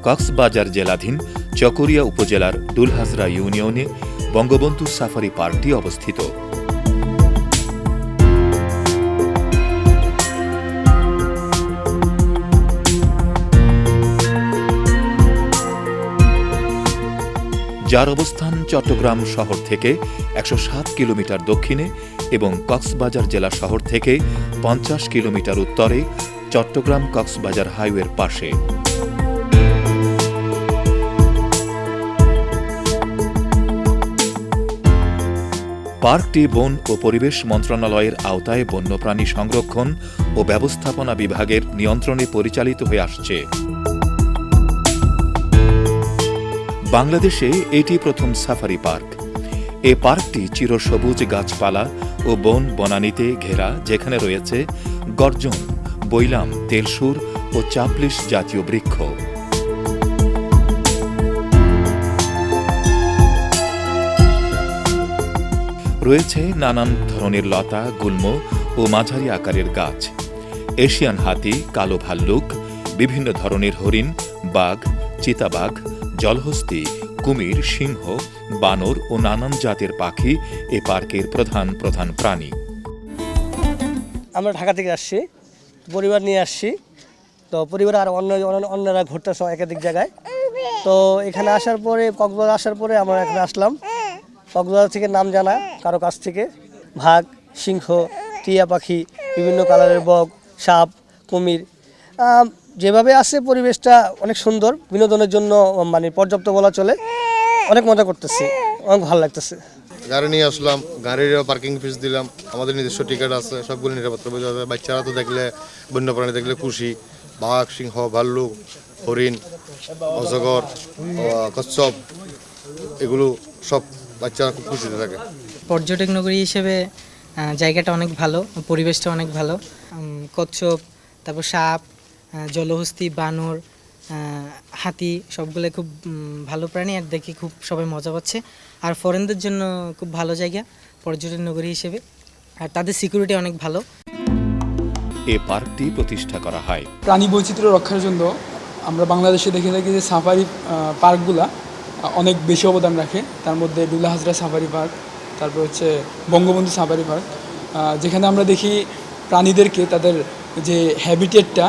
কক্সবাজার জেলাধীন চকরিয়া উপজেলার ডুলহাজরা ইউনিয়নে বঙ্গবন্ধু সাফারি পার্কটি অবস্থিত। যার অবস্থান চট্টগ্রাম শহর থেকে ১০৭ কিলোমিটার দক্ষিণে এবং কক্সবাজার জেলা শহর থেকে ৫০ কিলোমিটার উত্তরে চট্টগ্রাম কক্সবাজার হাইওয়ের পাশে। পার্কটি বন ও পরিবেশ মন্ত্রণালয়ের আওতায় বন্যপ্রাণী সংরক্ষণ ও ব্যবস্থাপনা বিভাগের নিয়ন্ত্রণে পরিচালিত হয়ে আসছে। বাংলাদেশে এটি প্রথম সাফারি পার্ক। এ পার্কটি চিরসবুজ গাছপালা ও বন বনানীতে ঘেরা, যেখানে রয়েছে গর্জন, বৈলাম, তেলসুর ও চাপলিশ জাতীয় বৃক্ষ। রয়েছে নানান ধরনের লতা, গুল্ম ও মাঝারি আকারের গাছ। এশিয়ান হাতি, কালো ভাল্লুক, বিভিন্ন ধরনের হরিণ, বাঘ, চিতাবাঘ, জলহস্তী, কুমির, সিংহ, বানর ও নানান জাতের পাখি এ পার্কের প্রধান প্রধান প্রাণী। আমরা ঢাকা থেকে আসছি, পরিবার নিয়ে আসছি। তো পরিবার আর অন্যরা ঘুরতেছে একাধিক জায়গায়। তো এখানে আসার পরে, কক্সবাজার আসার পরে আমরা এখানে আসলাম। কক্সবাজার থেকে নাম জানা কারো কাছ থেকে বাঘ, সিংহ, টিয়া পাখি, বিভিন্ন কালারের বক, সাপ, কুমির, যেভাবে আছে পরিবেশটা অনেক সুন্দর। বিনোদনের জন্য মানে পর্যাপ্ত বলা চলে। অনেক মজা করতেছি, অনেক ভালো লাগতেছে। গাড়ি নিয়ে আসলাম, গাড়ির পার্কিং ফিস দিলাম, আমাদের নিজস্ব টিকিট আছে, সবগুলো নিরাপত্তা বোঝা যায়। বাচ্চারা তো দেখলে, বন্যপ্রাণী দেখলে খুশি। বাঘ, সিংহ, ভাল্লুক, হরিণ, অজগর, কচ্ছপ, এগুলো সব বাচ্চারা খুব খুশিতে থাকে। পর্যটক নগরী হিসেবে জায়গাটা অনেক ভালো, পরিবেশটা অনেক ভালো। কচ্ছপ, তারপর সাপ, জলহস্তী, বানর, হাতি, সবগুলো খুব ভালো প্রাণী, আর দেখি খুব সবাই মজা পাচ্ছে। আর ফরেনদের জন্য খুব ভালো জায়গা পর্যটন নগরী হিসেবে, আর তাদের সিকিউরিটি অনেক ভালো। এ পার্কটি প্রতিষ্ঠা করা হয় প্রাণী বৈচিত্র্য রক্ষার জন্য। আমরা বাংলাদেশে দেখে থাকি যে সাফারি পার্কগুলা অনেক বেশি অবদান রাখে। তার মধ্যে ডুলাহাজরা সাফারি পার্ক, তারপর হচ্ছে বঙ্গবন্ধু সাফারি পার্ক, যেখানে আমরা দেখি প্রাণীদেরকে তাদের যে হ্যাবিটেটটা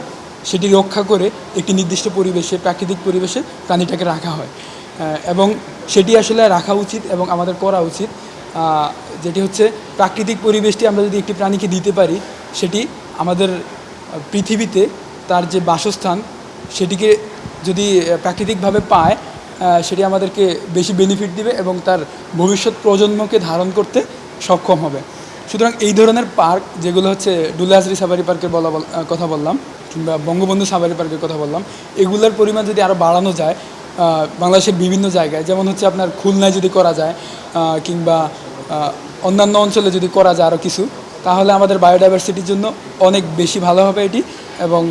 সেটি রক্ষা করে একটি নির্দিষ্ট পরিবেশে, প্রাকৃতিক পরিবেশে প্রাণীটাকে রাখা হয়। এবং সেটি আসলে রাখা উচিত এবং আমাদের করা উচিত। যেটি হচ্ছে প্রাকৃতিক পরিবেশটি আমরা যদি একটি প্রাণীকে দিতে পারি, সেটি আমাদের পৃথিবীতে তার যে বাসস্থান সেটিকে যদি প্রাকৃতিকভাবে পায়, সেটি আমাদেরকে বেশি বেনিফিট দিবে এবং তার ভবিষ্যৎ প্রজন্মকে ধারণ করতে সক্ষম হবে। সুতরাং এই ধরনের পার্ক, যেগুলো হচ্ছে ডুলাহাজরা সাফারি পার্কের কথা বললাম, কিংবা বঙ্গবন্ধু সাফারি পার্কের কথা বললাম, এগুলোর পরিমাণ যদি আরও বাড়ানো যায় বাংলাদেশের বিভিন্ন জায়গায়, যেমন হচ্ছে আপনার খুলনায় যদি করা যায়, কিংবা অন্যান্য অঞ্চলে যদি করা যায় আরও কিছু, তাহলে আমাদের বায়োডাইভার্সিটির জন্য অনেক বেশি ভালো হবে এটি এবং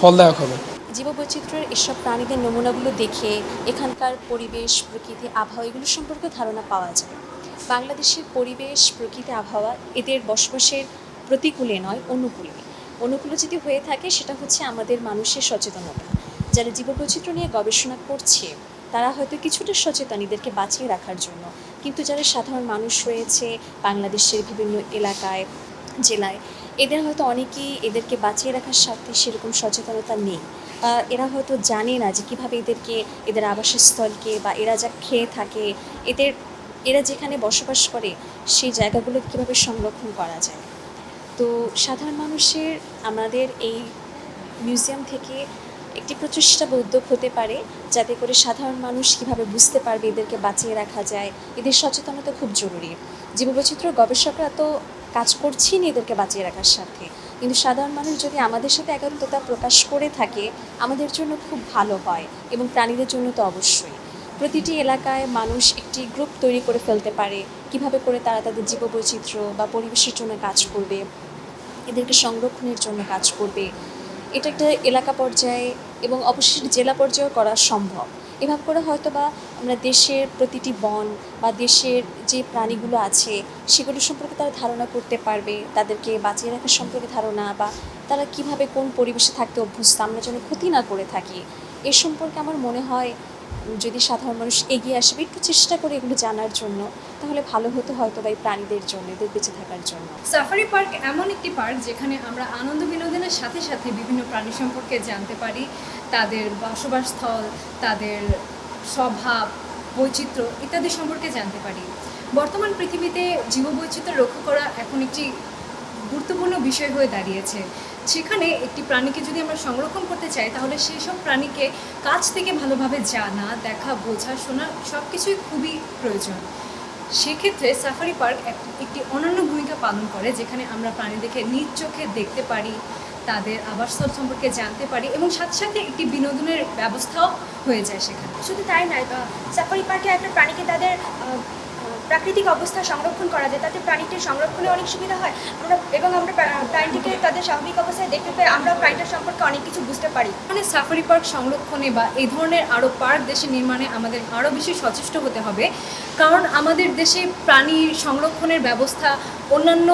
ফলদায়ক হবে। জীববৈচিত্র্যের এসব প্রাণীদের নমুনাগুলো দেখে এখানকার পরিবেশ, প্রকৃতি, আবহাওয়া এগুলো সম্পর্কে ধারণা পাওয়া যায়। বাংলাদেশের পরিবেশ, প্রকৃতি, আবহাওয়া এদের বসবাসের প্রতিকূলে নয়, অনুকূলে যদি হয়ে থাকে, সেটা হচ্ছে আমাদের মানুষের সচেতনতা। যারা জীববৈচিত্র্য নিয়ে গবেষণা করছে তারা হয়তো কিছুটা সচেতন এদেরকে বাঁচিয়ে রাখার জন্য, কিন্তু যারা সাধারণ মানুষ রয়েছে বাংলাদেশের বিভিন্ন এলাকায়, জেলায়, এদের হয়তো অনেকেই এদেরকে বাঁচিয়ে রাখার স্বার্থে সেরকম সচেতনতা নেই। এরা হয়তো জানে না যে কীভাবে এদের আবাসস্থলকে বা এরা যা খেয়ে থাকে, এরা যেখানে বসবাস করে সেই জায়গাগুলো কীভাবে সংরক্ষণ করা যায়। তো সাধারণ মানুষের আমাদের এই মিউজিয়াম থেকে একটি প্রচেষ্টা বা উদ্যোগ হতে পারে, যাতে করে সাধারণ মানুষ কীভাবে বুঝতে পারবে এদেরকে বাঁচিয়ে রাখা যায়। এদের সচেতনতা খুব জরুরি। জীববৈচিত্র্য গবেষকরা তো কাজ করছেন এদেরকে বাঁচিয়ে রাখার স্বার্থে, কিন্তু সাধারণ মানুষ যদি আমাদের সাথে একাত্মতা প্রকাশ করে থাকে আমাদের জন্য খুব ভালো হয়, এবং প্রাণীদের জন্য তো অবশ্যই। প্রতিটি এলাকায় মানুষ একটি গ্রুপ তৈরি করে ফেলতে পারে, কিভাবে করে তারা তাদের জীববৈচিত্র্য বা পরিবেশের জন্য কাজ করবে, এদেরকে সংরক্ষণের জন্য কাজ করবে। এটা একটা এলাকা পর্যায়ে এবং অবশ্যই জেলা পর্যায়েও করা সম্ভব। এভাবে করে হয়তো বা আমরা দেশের প্রতিটি বন বা দেশের যে প্রাণীগুলো আছে সেগুলো সম্পর্কে তারা ধারণা করতে পারবে, তাদেরকে বাঁচিয়ে রাখার সম্পর্কে ধারণা, বা তারা কিভাবে কোন পরিবেশে থাকতে অভ্যস্ত, আমরা যেন ক্ষতি না করে থাকি এ সম্পর্কে আমার মনে হয় যদি সাধারণ মানুষ এগিয়ে আসবে একটু চেষ্টা করে এগুলো জানার জন্য, তাহলে ভালো হতো হয়তো বা এই প্রাণীদের জন্য, এদের বেঁচে থাকার জন্য। সাফারি পার্ক এমন একটি পার্ক যেখানে আমরা আনন্দ বিনোদনের সাথে সাথে বিভিন্ন প্রাণী সম্পর্কে জানতে পারি, তাদের বসবাসস্থল, তাদের স্বভাব, বৈচিত্র্য ইত্যাদি সম্পর্কে জানতে পারি। বর্তমান পৃথিবীতে জীববৈচিত্র্য রক্ষা করা এখন একটি গুরুত্বপূর্ণ বিষয় হয়ে দাঁড়িয়েছে। সেখানে একটি প্রাণীকে যদি আমরা সংরক্ষণ করতে চাই, তাহলে সেই সব প্রাণীকে কাছ থেকে ভালোভাবে জানা, দেখা, বোঝা, শোনা সব কিছুই খুবই প্রয়োজন। সেক্ষেত্রে সাফারি পার্ক একটি অনন্য ভূমিকা পালন করে, যেখানে আমরা প্রাণীদেরকে নিজ চোখে দেখতে পারি, তাদের আবাসস্থল সম্পর্কে জানতে পারি এবং সাথে সাথে একটি বিনোদনের ব্যবস্থাও হয়ে যায় সেখানে। শুধু তাই নয়, সাফারি পার্কে একটা প্রাণীকে তাদের প্রাকৃতিক অবস্থা সংরক্ষণ করা যায়, তাতে প্রাণীটির সংরক্ষণে অনেক সুবিধা হয়। আমরা প্রাণীটিকে তাদের স্বাভাবিক অবস্থায় দেখতে পেয়ে আমরা প্রাণীটার সম্পর্কে অনেক কিছু বুঝতে পারি। মানে সাফারি পার্ক সংরক্ষণে বা এই ধরনের আরও পার্ক দেশে নির্মাণে আমাদের আরও বেশি সচেষ্ট হতে হবে, কারণ আমাদের দেশে প্রাণী সংরক্ষণের ব্যবস্থা অন্যান্য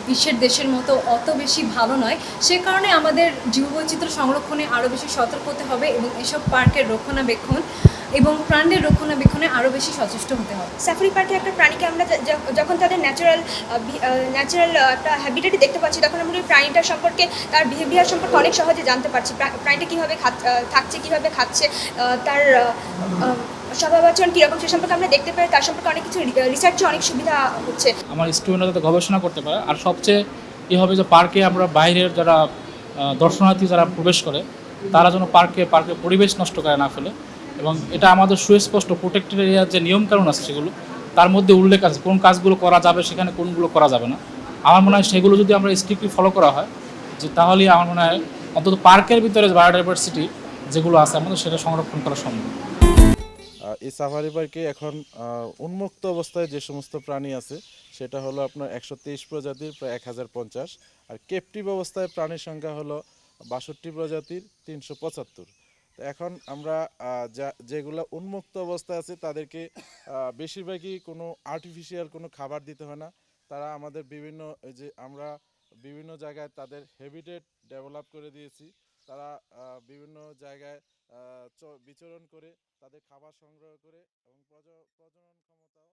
বিশ্বের দেশের মতো অত বেশি ভালো নয়। সে কারণে আমাদের জীববৈচিত্র্য সংরক্ষণে আরও বেশি সতর্ক হতে হবে এবং এসব পার্কের রক্ষণাবেক্ষণ এবং প্রাণীদের রক্ষণাবেক্ষণে আরও বেশি সচেষ্ট হতে হবে। সাফারি পার্কে একটা প্রাণীকে আমরা যখন তাদের ন্যাচারাল একটা হ্যাবিটেটে দেখতে পাচ্ছি, তখন আমরা ওই প্রাণীটার সম্পর্কে, তার বিহেভিয়ার সম্পর্কে অনেক সহজে জানতে পারছি। প্রাণীটা কীভাবে থাকছে, কীভাবে খাচ্ছে, তার স্বভাব আচরণ কীরকম, সে সম্পর্কে আমরা দেখতে পাই। তার সম্পর্কে অনেক কিছু রিসার্চে অনেক সুবিধা হচ্ছে। আমার স্টুডেন্টরা যাতে গবেষণা করতে পারে। আর সবচেয়ে কী হবে যে পার্কে আমরা বাইরের যারা দর্শনার্থী যারা প্রবেশ করে, তারা যেন পার্কের পরিবেশ নষ্ট করে না ফেলে, এবং এটা আমাদের সুস্পষ্ট প্রোটেক্টেড এরিয়ার যে নিয়মকানুন আছে সেগুলো তার মধ্যে উল্লেখ আছে কোন কাজগুলো করা যাবে, সেখানে কোনগুলো করা যাবে না। আমার মনে হয় সেগুলো যদি আমরা স্ট্রিক্টলি ফলো করা হয়, যে তাহলেই আমার মনে হয় অন্তত পার্কের ভিতরে বায়োডাইভার্সিটি যেগুলো আছে আমাদের সেটা সংরক্ষণ করা সম্ভব। এই সাফারি পার্কে এখন উন্মুক্ত অবস্থায় যে সমস্ত প্রাণী আছে সেটা হলো আপনার 123 প্রজাতির প্রায় 1050, আর ক্যাপটিভ অবস্থায় প্রাণীর সংখ্যা হলো 62 প্রজাতির 375। তো এখন আমরা যেগুলো উন্মুক্ত অবস্থায় আছে তাদেরকে বেশিরভাগই কোনো আর্টিফিশিয়াল কোনো খাবার দিতে হয় না। তারা আমাদের আমরা বিভিন্ন জায়গায় তাদের হ্যাবিটেট ডেভেলপ করে দিয়েছি। তারা বিভিন্ন জায়গায় বিচরণ করে, তাদের খাবার সংগ্রহ করে এবং প্রজনন ক্ষমতাও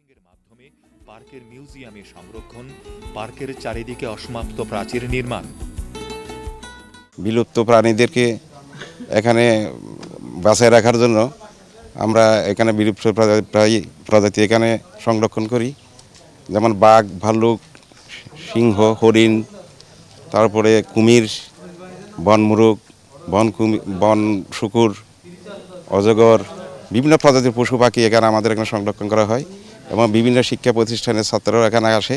মাধ্যমে পার্কের মিউজিয়ামে সংরক্ষণ, পার্কের চারিদিকে অসমাপ্ত প্রাচীর নির্মাণ। বিলুপ্ত প্রাণীদেরকে এখানে বাঁচায় রাখার জন্য আমরা এখানে বিলুপ্ত প্রজাতি এখানে সংরক্ষণ করি, যেমন বাঘ, ভাল্লুক, সিংহ, হরিণ, তারপরে কুমির, বনমুরগ, বন শুকুর, অজগর, বিভিন্ন প্রজাতির পশু পাখি এখানে আমাদের এখানে সংরক্ষণ করা হয় এবং বিভিন্ন শিক্ষা প্রতিষ্ঠানের ছাত্ররা এখানে আসে,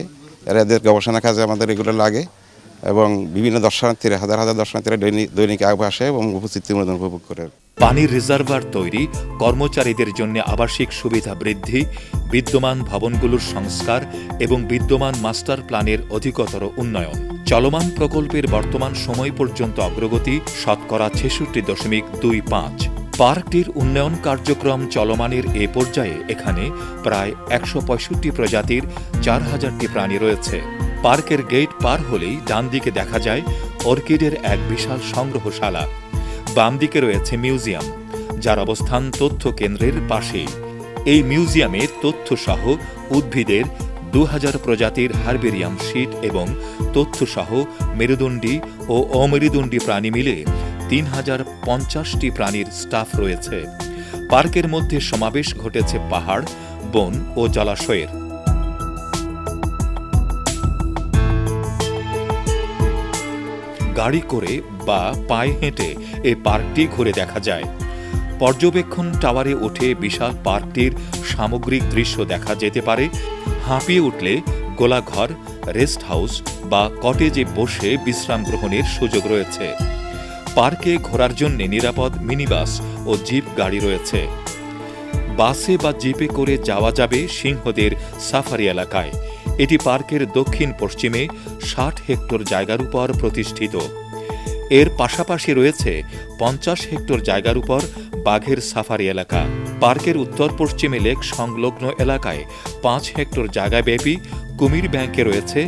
এদের গবেষণা কাজে আমাদের এগুলো লাগে এবং বিভিন্ন দর্শনার্থীরা, হাজার হাজার দর্শনার্থীরা দৈনিক আসে এবং উপস্থিতি উপভোগ করে। পানির রিজার্ভার তৈরি, কর্মচারীদের জন্য আবাসিক সুবিধা বৃদ্ধি, বিদ্যমান ভবনগুলোর সংস্কার এবং বিদ্যমান মাস্টার প্ল্যানের অধিকতর উন্নয়ন। চলমান প্রকল্পের বর্তমান সময় পর্যন্ত অগ্রগতি 66.25। পার্কটির উন্নয়ন কার্যক্রম চলমানের এ পর্যায়ে এখানে প্রায় 165 প্রজাতির 4000টি প্রাণী রয়েছে। পার্কের গেট পার হলেই ডান দিকে দেখা যায় অর্কিডের এক বিশাল সংগ্রহশালা। বাম দিকে রয়েছে মিউজিয়াম, যার অবস্থান তথ্য কেন্দ্রের পাশেই। এই মিউজিয়ামে তথ্যসহ উদ্ভিদের 2000 প্রজাতির হার্বেরিয়াম শীট এবং তথ্যসহ মেরুদণ্ডী ও অমেরুদণ্ডী প্রাণী মিলে 3050টি প্রাণীর স্টাফ রয়েছে। পার্কের মধ্যে সমাবেশ ঘটেছে পাহাড়, বন ও জলাশয়ের। গাড়ি করে বা পায়ে হেঁটে এই পার্কটি ঘুরে দেখা যায়। পর্যবেক্ষণ টাওয়ারে উঠে বিশাল পার্কটির সামগ্রিক দৃশ্য দেখা যেতে পারে। হাঁপিয়ে উঠলে গোলাঘর, রেস্ট হাউস বা কটেজে বসে বিশ্রাম গ্রহণের সুযোগ রয়েছে। পার্কে ঘোরার জন্য নিরাপদ মিনিবাস ও জিপ গাড়ি রয়েছে। বাসে বা জিপে করে যাওয়া যাবে সিংহদের সাফারি এলাকায়। এটি পার্কের দক্ষিণ পশ্চিমে 60 হেক্টর জায়গার উপর প্রতিষ্ঠিত। এর পাশাপাশি রয়েছে 50 হেক্টর জায়গার উপর বাঘের সাফারি এলাকা। পার্কের উত্তর পশ্চিমে লেক সংলগ্ন এলাকায় 5 হেক্টর জায়গাব্যাপী কুমির ব্যাংকে রয়েছে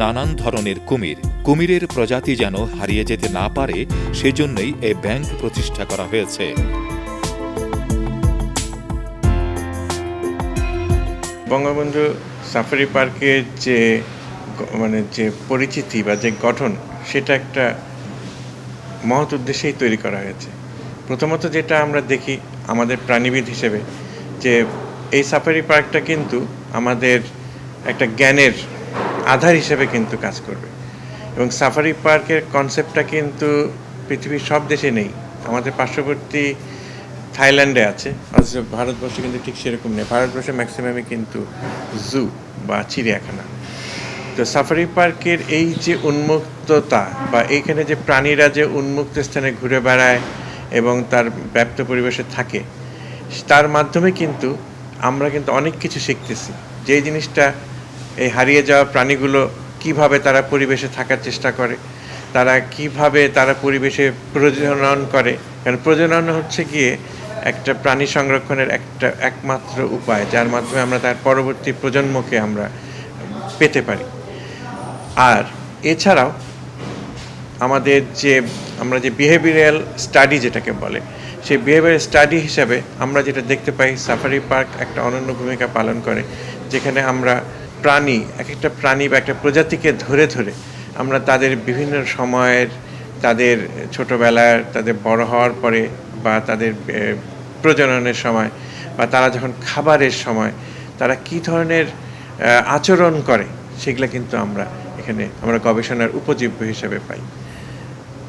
নানান ধরনের কুমির। কুমিরের প্রজাতি যেন হারিয়ে যেতে না পারে, সেজন্যই এই ব্যাংক প্রতিষ্ঠা করা হয়েছে। বঙ্গবন্ধু সাফারি পার্কের যে পরিচিতি বা যে গঠন, সেটা একটা মহৎ উদ্দেশ্যেই তৈরি করা হয়েছে। প্রথমত যেটা আমরা দেখি আমাদের প্রাণীবিদ হিসেবে, যে এই সাফারি পার্কটা কিন্তু আমাদের একটা জ্ঞানের আধার হিসেবে কিন্তু কাজ করবে এবং সাফারি পার্কের কনসেপ্টটা কিন্তু পৃথিবীর সব দেশে নেই। আমাদের পার্শ্ববর্তী থাইল্যান্ডে আছে, অথচ ভারতবর্ষে কিন্তু ঠিক সেরকম নেই। ভারতবর্ষে ম্যাক্সিমামে কিন্তু জু বা চিড়িয়াখানা। তো সাফারি পার্কের এই যে উন্মুক্ততা বা এইখানে যে প্রাণীরা যে উন্মুক্ত স্থানে ঘুরে বেড়ায় এবং তার ব্যাপ্ত পরিবেশে থাকে, তার মাধ্যমে কিন্তু আমরা কিন্তু অনেক কিছু শিখতেছি। যেই জিনিসটা এই হারিয়ে যাওয়া প্রাণীগুলো কিভাবে তারা পরিবেশে থাকার চেষ্টা করে, তারা কিভাবে তারা পরিবেশে প্রজনন করে। কারণ প্রজনন হচ্ছে গিয়ে একটা প্রাণী সংরক্ষণের একটা একমাত্র উপায়, যার মাধ্যমে আমরা তার পরবর্তী প্রজন্মকে আমরা পেতে পারি। আর এছাড়াও আমাদের আমরা যে বিহেভিয়ারাল স্টাডি যেটাকে বলে, সেই বিহেভিয়ারাল স্টাডি হিসাবে আমরা যেটা দেখতে পাই, সাফারি পার্ক একটা অনন্য ভূমিকা পালন করে, যেখানে আমরা প্রাণী, এক একটা প্রাণী বা একটা প্রজাতিকে ধরে ধরে আমরা তাদের বিভিন্ন সময়ের, তাদের ছোটোবেলার, তাদের বড় হওয়ার পরে বা তাদের প্রজননের সময় বা তারা যখন খাবারের সময় তারা কী ধরনের আচরণ করে, সেগুলো কিন্তু আমরা এখানে গবেষণার উপজীব্য হিসেবে পাই।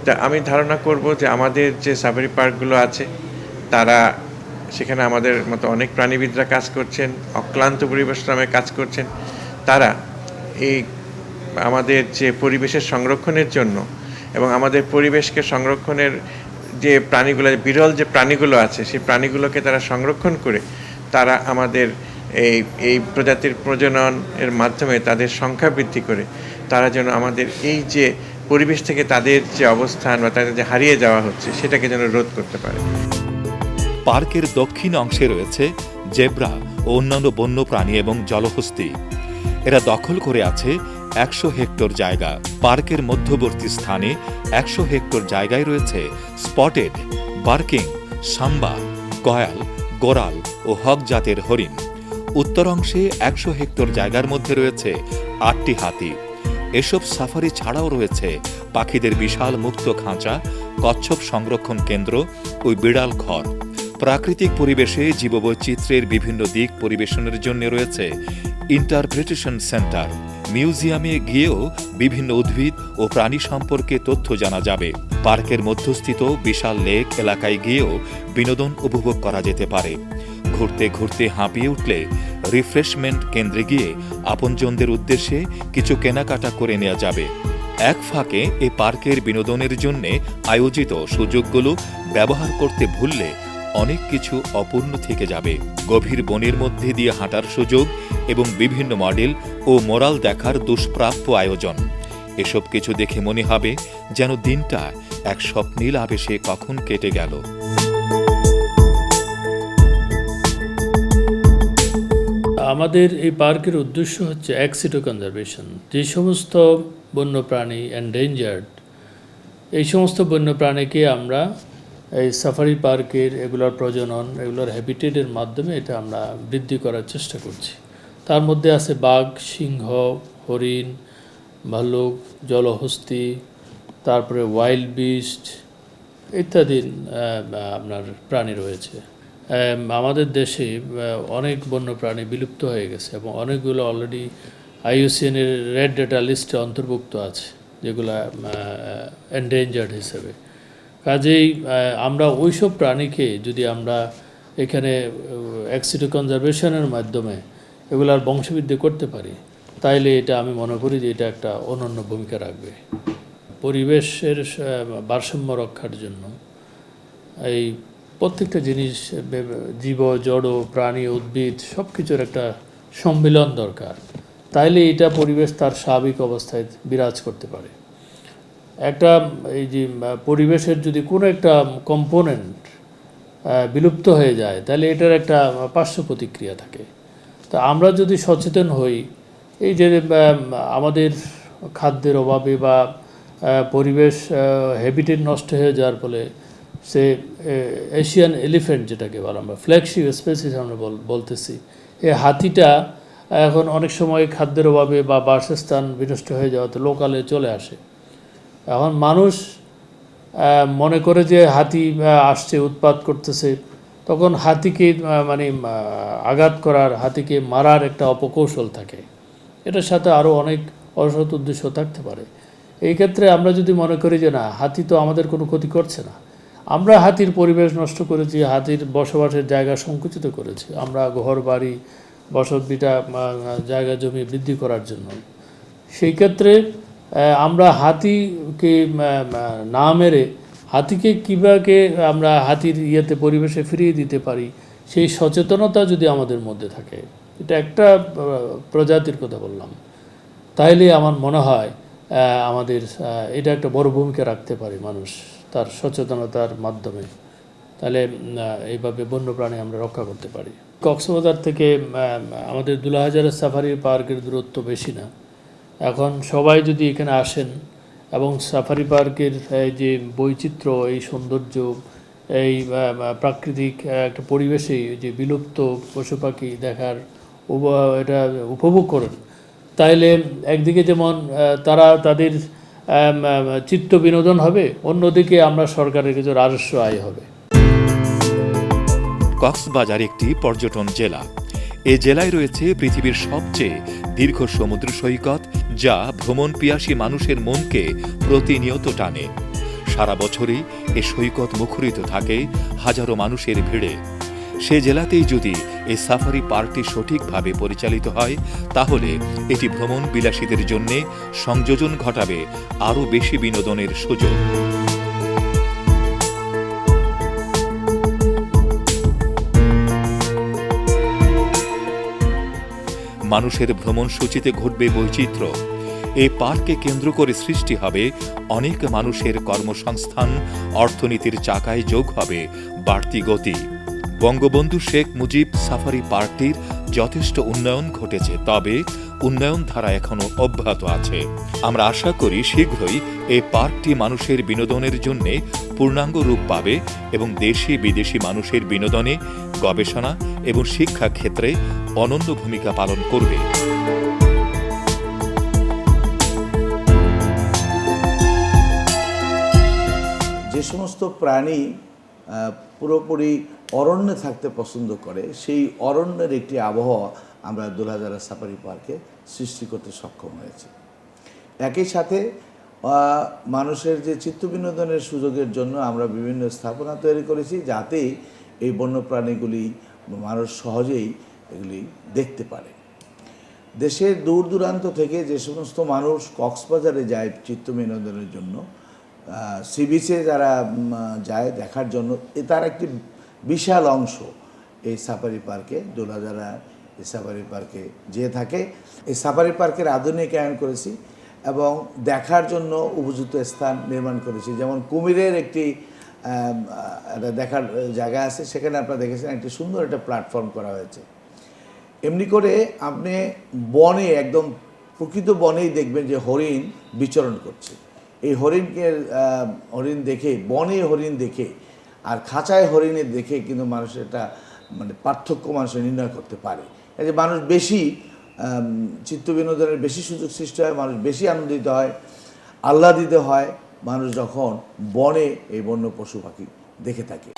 তা আমি ধারণা করব যে আমাদের যে সাফারি পার্কগুলো আছে, তারা সেখানে আমাদের মতো অনেক প্রাণীবিদরা কাজ করছেন, অক্লান্ত পরিশ্রমে কাজ করছেন। তারা এই আমাদের যে পরিবেশের সংরক্ষণের জন্য এবং আমাদের পরিবেশকে সংরক্ষণের যে প্রাণীগুলো, বিরল যে প্রাণীগুলো আছে, সেই প্রাণীগুলোকে তারা সংরক্ষণ করে তারা আমাদের এই প্রজাতির প্রজনন এর মাধ্যমে তাদের সংখ্যা বৃদ্ধি করে তারা যেন আমাদের এই যে পরিবেশ থেকে তাদের যে অবস্থান বা তাদের যে হারিয়ে যাওয়া হচ্ছে, সেটাকে যেন রোধ করতে পারে। পার্কের দক্ষিণ অংশে রয়েছে জেব্রা ও অন্যান্য বন্য প্রাণী এবং জলহস্তী। এরা দখল করে আছে 100 হেক্টর জায়গা। পার্কের মধ্যবর্তী স্থানে 100 হেক্টর জায়গায় রয়েছে স্পটেড, বার্কিং, সাম্বা, গয়াল, গোরাল ও হক জাতের হরিণ। উত্তর অংশে 100 হেক্টর জায়গার মধ্যে রয়েছে 8টি হাতি। এসব সাফারি ছাড়াও রয়েছে পাখিদের বিশাল মুক্ত খাঁচা, কচ্ছপ সংরক্ষণ কেন্দ্র ও বিড়াল ঘর। প্রাকৃতিক পরিবেশে জীববৈচিত্র্যের বিভিন্ন দিক পরিবেশনের জন্য রয়েছে ইন্টারপ্রিটেশন সেন্টার। মিউজিয়ামে গিয়েও বিভিন্ন উদ্ভিদ ও প্রাণী সম্পর্কে তথ্য জানা যাবে। পার্কের মধ্যস্থিত বিশাল লেক এলাকায় গিয়েও বিনোদন উপভোগ করা যেতে পারে। ঘুরতে ঘুরতে হাঁপিয়ে উঠলে রিফ্রেশমেন্ট কেন্দ্রে গিয়ে আপনজনদের উদ্দেশ্যে কিছু কেনাকাটা করে নেওয়া যাবে। এক ফাঁকে এ পার্কের বিনোদনের জন্য আয়োজিত সুযোগগুলো ব্যবহার করতে ভুললে অনেক কিছু অপূর্ণ থেকে যাবে। গভীর বনের মধ্যে দিয়ে হাঁটার সুযোগ এবং বিভিন্ন মডেল ও মোরাল দেখার দুষ্প্রাপ্য আয়োজন, এসব কিছু দেখে মনে হবে যেন দিনটা এক স্বপ্নীল আবেশে কখন কেটে গেল। আমাদের এই পার্কের উদ্দেশ্য হচ্ছে এক্স সিটো কনজারভেশন। যে সমস্ত বন্যপ্রাণী এন্ডেঞ্জার্ড, এই সমস্ত বন্যপ্রাণীকে আমরা এই সাফারি পার্কের এগুলোর প্রজনন, এগুলোর হ্যাবিটেটের মাধ্যমে এটা আমরা বৃদ্ধি করার চেষ্টা করছি। তার মধ্যে আছে বাঘ, সিংহ, হরিণ, ভাল্লুক, জলহস্তী, তারপরে ওয়াইল্ড বিস্ট ইত্যাদি আপনার প্রাণী রয়েছে। আমাদের দেশে অনেক বন্যপ্রাণী বিলুপ্ত হয়ে গেছে এবং অনেকগুলো অলরেডি IUCN-এর রেড ডেটা লিস্টে অন্তর্ভুক্ত আছে, যেগুলো এন্ডেঞ্জার্ড হিসেবে। কাজেই আমরা ওইসব প্রাণীকে যদি আমরা এখানে এক্স সিটো কনজারভেশনের মাধ্যমে এগুলার বংশবৃদ্ধি করতে পারি, তাইলে এটা আমি মনে করি যে এটা একটা অনন্য ভূমিকা রাখবে। পরিবেশের ভারসাম্য রক্ষার জন্য এই প্রত্যেকটা জিনিস, জীব, জড়, প্রাণী, উদ্ভিদ সব কিছুর একটা সম্মিলন দরকার, তাইলে এটা পরিবেশ তার স্বাভাবিক অবস্থায় বিরাজ করতে পারে। একটা এই যে পরিবেশের যদি কোনো একটা কম্পোনেন্ট বিলুপ্ত হয়ে যায়, তাহলে এটার একটা পার্শ্ব প্রতিক্রিয়া থাকে। তা আমরা যদি সচেতন হই, এই যে আমাদের খাদ্যের অভাবে বা পরিবেশ হ্যাবিটেট নষ্ট হয়ে যাওয়ার ফলে সে এশিয়ান এলিফ্যান্ট, যেটাকে বলা আমরা ফ্ল্যাগশিপ স্পেসিস আমরা বলতেছি, এই হাতিটা এখন অনেক সময় খাদ্যের অভাবে বা বাসস্থান বিনষ্ট হয়ে যাওয়াতে লোকালে চলে আসে। এখন মানুষ মনে করে যে হাতি আসছে, উৎপাত করতেছে, তখন হাতিকে মানে আঘাত করার, হাতিকে মারার একটা অপকৌশল থাকে। এটার সাথে আরও অনেক অসৎ উদ্দেশ্য থাকতে পারে। এই ক্ষেত্রে আমরা যদি মনে করি যে না, হাতি তো আমাদের কোনো ক্ষতি করছে না, আমরা হাতির পরিবেশ নষ্ট করেছি, হাতির বসবাসের জায়গা সংকুচিত করেছি, আমরা ঘর বাড়ি, বসতভিটা, জায়গা জমি বৃদ্ধি করার জন্য, সেই ক্ষেত্রে আমরা হাতিকে না মেরে হাতিকে কীভাবে আমরা হাতির ইয়েতে পরিবেশে ফিরিয়ে দিতে পারি, সেই সচেতনতা যদি আমাদের মধ্যে থাকে, এটা একটা প্রজাতির কথা বললাম, তাইলে আমার মনে হয় আমাদের এটা একটা বড় ভূমিকা রাখতে পারে মানুষ তার সচেতনতার মাধ্যমে। তাহলে এইভাবে বন্যপ্রাণী আমরা রক্ষা করতে পারি। কক্সবাজার থেকে আমাদের দুলাহাজারের সাফারি পার্কের দূরত্ব বেশি না। এখন সবাই যদি এখানে আসেন এবং সাফারি পার্কের যে বৈচিত্র্য, এই সৌন্দর্য, এই প্রাকৃতিক একটা পরিবেশে যে বিলুপ্ত পশু পাখি দেখার এটা উপভোগ করেন, তাইলে একদিকে যেমন তারা তাদের চিত্ত বিনোদন হবে, অন্যদিকে আমরা সরকারের কিছু রাজস্ব আয় হবে। কক্সবাজার একটি পর্যটন জেলা। এ জেলায় রয়েছে পৃথিবীর সবচেয়ে দীর্ঘ সমুদ্র সৈকত, যা ভ্রমণ পিয়াসী মানুষের মনকে প্রতিনিয়ত টানে। সারা বছরই এ সৈকত মুখরিত থাকে হাজারো মানুষের ভিড়ে। সে জেলাতেই যদি এই সাফারি পার্কটি সঠিকভাবে পরিচালিত হয়, তাহলে এটি ভ্রমণ বিলাসীদের জন্য সংযোজন ঘটাবে আরও বেশি বিনোদনের সুযোগ। মানুষের ভ্রমণ সূচিতে ঘটবে বৈচিত্র্য। এই পার্ককে কেন্দ্র করে সৃষ্টি হবে অনেক মানুষের কর্মসংস্থান, অর্থনীতির চাকায় যোগ হবে বাড়তি গতি। বঙ্গবন্ধু শেখ মুজিব সাফারি পার্কটির যথেষ্ট উন্নয়ন ঘটেছে, তবে উন্নয়ন ধারা এখনও অব্যাহত আছে। আমরা আশা করি শীঘ্রই এই পার্কটি মানুষের বিনোদনের জন্য পূর্ণাঙ্গ রূপ পাবে এবং দেশি বিদেশি মানুষের বিনোদনে, গবেষণা এবং শিক্ষা ক্ষেত্রে অনন্য ভূমিকা পালন করবে। যে সমস্ত প্রাণী পুরোপুরি অরণ্যে থাকতে পছন্দ করে, সেই অরণ্যের একটি আবহাওয়া আমরা দুলহাজারা সাফারি পার্কে সৃষ্টি করতে সক্ষম হয়েছি। একই সাথে মানুষের যে চিত্তবিনোদনের সুযোগের জন্য আমরা বিভিন্ন স্থাপনা তৈরি করেছি, যাতে এই বন্যপ্রাণীগুলি মানুষ সহজেই এগুলি দেখতে পারে। দেশের দূর দূরান্ত থেকে যে সমস্ত মানুষ কক্সবাজারে যায় চিত্তবিনোদনের জন্য, সি বিচে যারা যায় দেখার জন্য, তার একটি বিশাল অংশ এই সাফারি পার্কে, দুলহাজারা এই সাফারি পার্কে যেয়ে থাকে। এই সাফারি পার্কের আধুনিকায়ন করেছি এবং দেখার জন্য উপযুক্ত স্থান নির্মাণ করেছি। যেমন কুমিরের একটি দেখার জায়গা আছে, সেখানে আপনারা দেখেছেন একটি সুন্দর একটা প্ল্যাটফর্ম করা হয়েছে। এমনি করে আপনি বনে, একদম প্রকৃত বনেই দেখবেন যে হরিণ বিচরণ করছে। এই হরিণ দেখে, বনে হরিণ দেখে আর খাঁচায় হরিণের দেখে কিন্তু মানুষের একটা পার্থক্য মানুষ নির্ণয় করতে পারে। এই যে মানুষ বেশি চিত্তবিনোদনের বেশি সুযোগ সৃষ্টি হয়, মানুষ বেশি আনন্দিত হয়, আহ্লাদিত হয় মানুষ যখন বনে এই বন্য পশু পাখি দেখে থাকে।